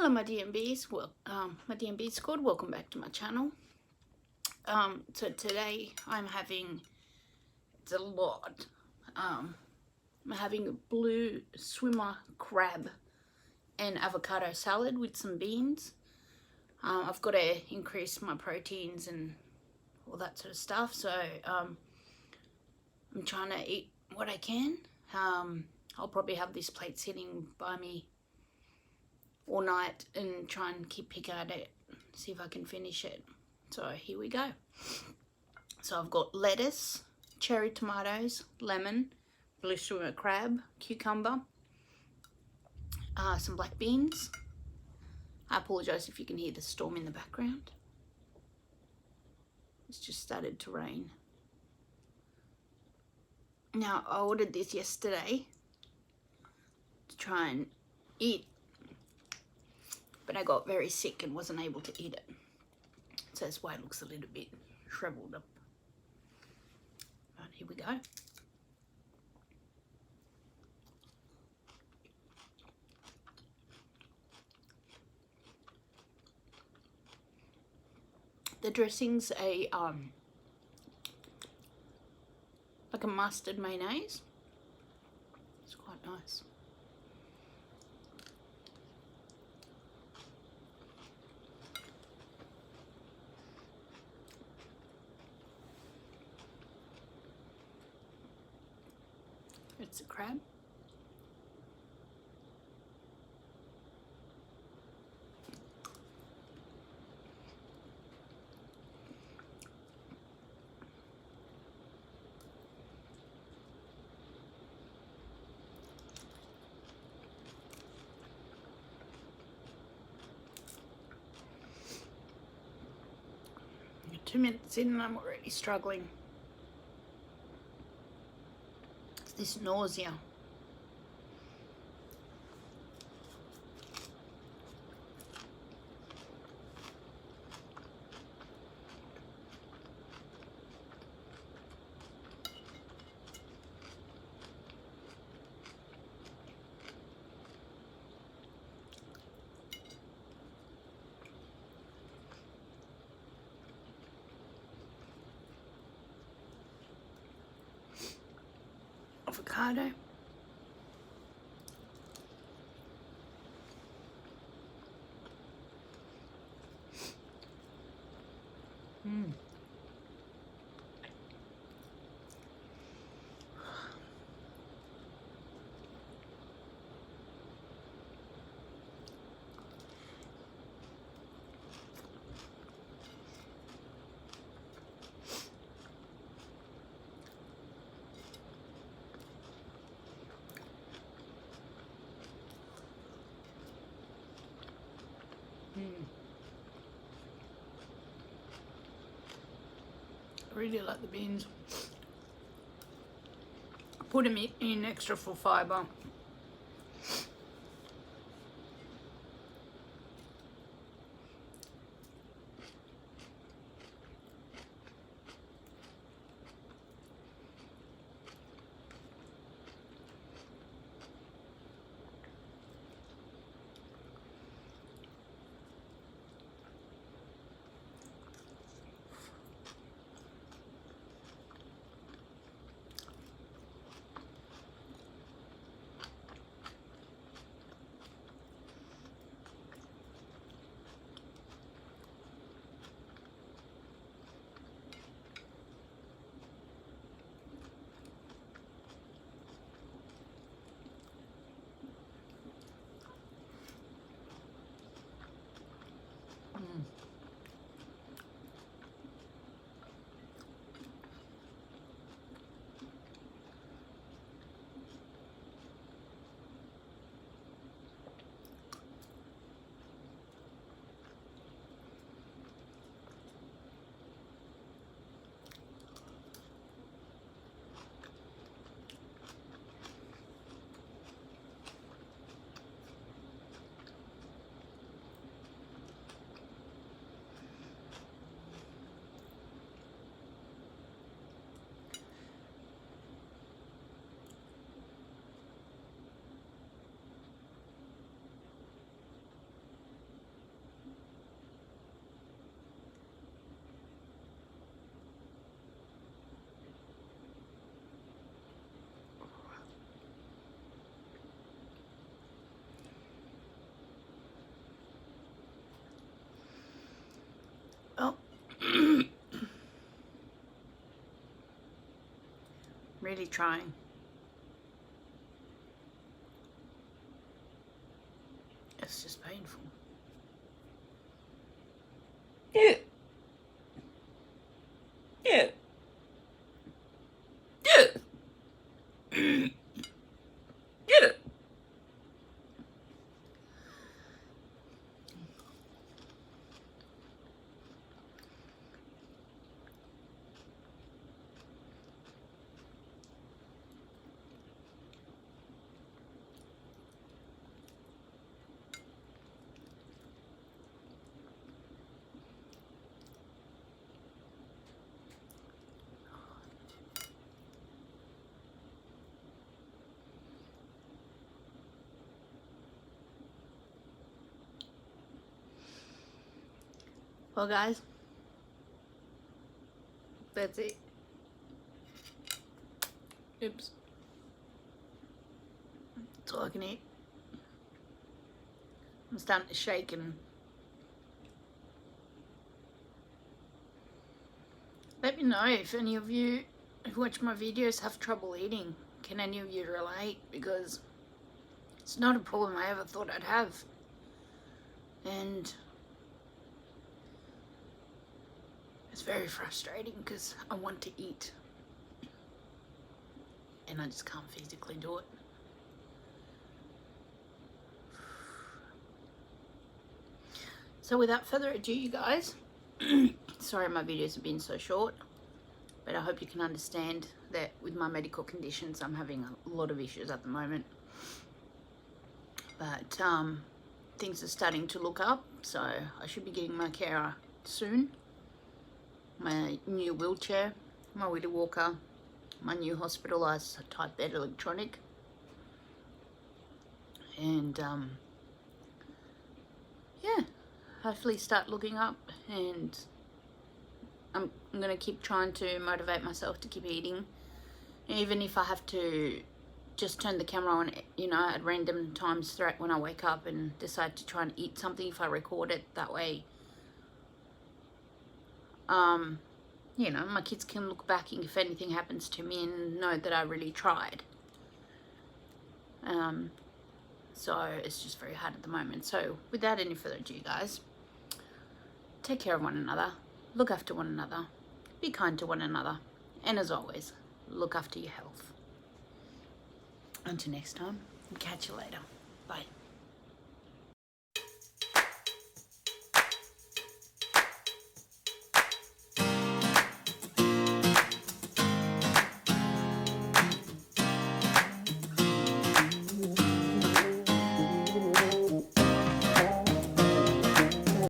Hello my DMBs, my DMBz Squad, welcome back to my channel. So today I'm having, it's a lot, I'm having a blue swimmer crab and avocado salad with some beans. I've got to increase my proteins and all that sort of stuff, so I'm trying to eat what I can. I'll probably have this plate sitting by me all night and try and keep picking at it, see if I can finish it. So here we go. So I've got lettuce, cherry tomatoes, lemon, blue swimmer crab, cucumber, some black beans. I apologise if you can hear the storm in the background. It's just started to rain. Now I ordered this yesterday to try and eat, but I got very sick and wasn't able to eat it. So that's why it looks a little bit shriveled up. Right, here we go. The dressing's a like a mustard mayonnaise. It's quite nice. It's a crab. You're 2 minutes in and I'm already struggling. It's this nausea. Avocado. I really like the beans. I put them in extra for fibre. Really trying. It's just painful. Yeah. Yeah. Yeah. Get it. Well, guys, that's it. Oops. That's all I can eat. I'm starting to shake, and let me know if any of you who watch my videos have trouble eating. Can any of you relate? Because it's not a problem I ever thought I'd have. And it's very frustrating because I want to eat and I just can't physically do it. So without further ado, you guys, sorry my videos have been so short, but I hope you can understand that with my medical conditions I'm having a lot of issues at the moment. But things are starting to look up, so I should be getting my carer soon. My new wheelchair, my wheelie walker, my new hospitalised type bed electronic, and yeah, hopefully start looking up. And I'm gonna keep trying to motivate myself to keep eating, even if I have to just turn the camera on, you know, at random times throughout when I wake up and decide to try and eat something. If I record it that way, you know, my kids can look back if anything happens to me and know that I really tried. So it's just very hard at the moment. So without any further ado, guys, take care of one another, look after one another, be kind to one another, and as always, look after your health. Until next time, catch you later. Bye.